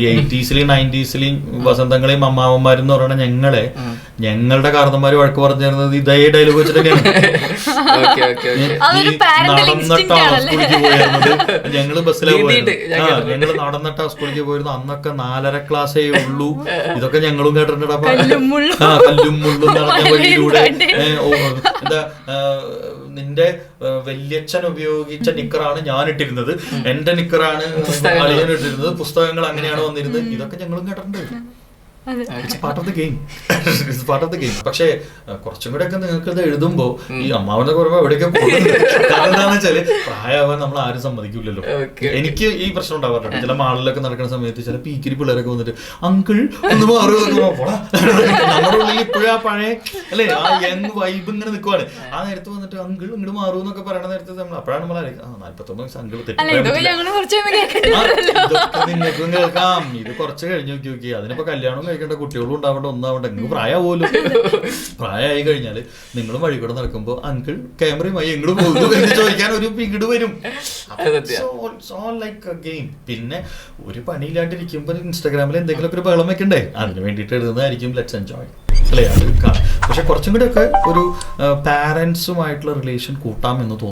80s-ലെയും 90s-ലെയും വസന്തങ്ങളെയും അമ്മാവന്മാരും എന്ന് പറയുന്നത് ഞങ്ങളുടെ കാരണന്മാര് വഴക്ക് പറഞ്ഞിരുന്നത് ഇതേ ഡയലോഗ് വെച്ചിട്ട് തന്നെയാണ്. നടന്നിട്ടാണ് സ്കൂളിലേക്ക് പോയിരുന്നത്. ഞങ്ങള് ബസ്സിലാണ് പോയത്. ഞങ്ങള് നടന്നിട്ടാ സ്കൂളിലേക്ക് പോയിരുന്നു. അന്നൊക്കെ 4.5 ക്ലാസ്സേ ഉള്ളൂ. ഇതൊക്കെ ഞങ്ങളും കേട്ടിട്ടുണ്ട്. കല്ലും മുള്ളും നടന്ന വഴിയിലൂടെ എന്താ നിന്റെ വല്യച്ഛൻ ഉപയോഗിച്ച നിക്കറാണ് ഞാൻ ഇട്ടിരുന്നത്, എന്റെ നിക്കറാണ് അളിയൻ ഇട്ടിരുന്നത്, പുസ്തകങ്ങൾ അങ്ങനെയാണ് വന്നിരുന്നത്. ഇതൊക്കെ ഞങ്ങളും കേട്ടിട്ടുണ്ട്. It's part of the game. It's part of the game. പക്ഷേ കുറച്ചും കൂടെ ഒക്കെ നിങ്ങൾക്ക് ഇത് എഴുതുമ്പോ ഈ അമ്മാവെന്നൊക്കെ പറയുമ്പോ എവിടെയൊക്കെ പോകുന്നുണ്ട്. കാരണം എന്താണെന്ന് വെച്ചാല് പ്രായമാവാൻ നമ്മൾ ആരും സമ്മതിക്കില്ലല്ലോ. എനിക്ക് ഈ പ്രശ്നം ഉണ്ടാവാറുണ്ട്. ചില മാളിലൊക്കെ നടക്കുന്ന സമയത്ത് ചില പീക്കിരി പിള്ളേരൊക്കെ വന്നിട്ട് അങ്കിൾ ഒന്ന് മാറുക, നമ്മുടെ ഉള്ളിൽ ഇപ്പോഴും ആ പഴയ അല്ലെ ആ യങ് വൈബ് ഇങ്ങനെ നിൽക്കുവാണ്. ആ നേരത്ത് വന്നിട്ട് അങ്കിൾ ഇങ്ങോട്ട് മാറൂ എന്നൊക്കെ പറയണ നേരത്ത് നമ്മൾ അപ്പോഴാണ് നമ്മൾ 49 വയസ്സ് അങ്കിൾ നിങ്ങൾക്കും കേൾക്കാം. ഇത് കുറച്ച് കഴിഞ്ഞ് നോക്കി അതിനിപ്പോ കല്യാണം കഴിക്കേണ്ട കുട്ടികളും ഉണ്ടാവേണ്ട ഒന്നാവണ്ട. നിങ്ങൾക്ക് പ്രായമാവുമല്ലോ. പ്രായമായി കഴിഞ്ഞാൽ നിങ്ങളും വഴി കൂടെ നടക്കുമ്പോൾ അങ്കിൾ ക്യാമറയുമായി എങ്ങോട്ട് പോകുന്നു എന്ന് ചോദിക്കാൻ ഒരു പിങ്കട് വരും. Like A game. പിന്നെ ഒരു പണിയില്ലാണ്ടിരിക്കുമ്പോൾ ഇൻസ്റ്റാഗ്രാമിൽ എന്തെങ്കിലുമൊക്കെ ഒരു ബഹളം വെക്കണ്ടേ, അതിന് വേണ്ടിയിട്ട് എഴുതുന്നതായിരിക്കും ലെറ്റ്സ് എൻജോയ് അല്ലേ. അത് കാണാം. പക്ഷെ കുറച്ചും കൂടെ ഒക്കെ ഒരു പാരന്റ്സുമായിട്ടുള്ള റിലേഷൻ കൂട്ടാമെന്ന് തോന്നുന്നു.